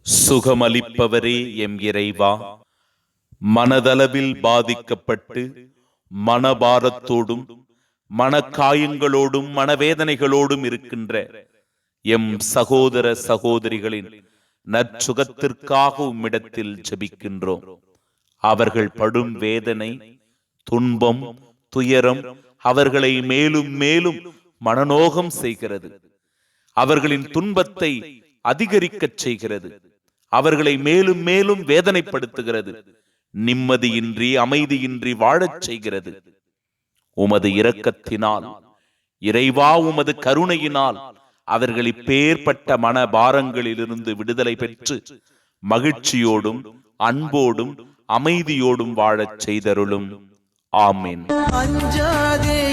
சுகமளிப்பவரே M இறைவா, மனதளவில் பாதிக்கப்பட்டு மனபாரத்தோடும் மனக்காயங்களோடும் மனவேதனைகளோடும் இருக்கின்ற எம் சகோதர சகோதரிகளின் நற்சுகத்திற்காக உம்மிடத்தில் ஜெபிக்கின்றோம். அவர்கள் படும் வேதனை, துன்பம், துயரம் அவர்களை மேலும் மேலும் மனநோகம் செய்கிறது. அவர்களின் துன்பத்தை அதிகரிக்கச் செய்கிறது. அவர்களை மேலும் மேலும் வேதனைப்படுத்துகிறது. நிம்மதியின்றி அமைதியின்றி வாழச் செய்கிறது. உமது இரக்கத்தினால், இறைவா உமது கருணையினால் அவர்கள் இப்பேற்பட்ட மனபாரங்களிலிருந்து விடுதலை பெற்று மகிழ்ச்சியோடும் அன்போடும் அமைதியோடும் வாழச் செய்தருளும். ஆமீன். அஞ்சாதே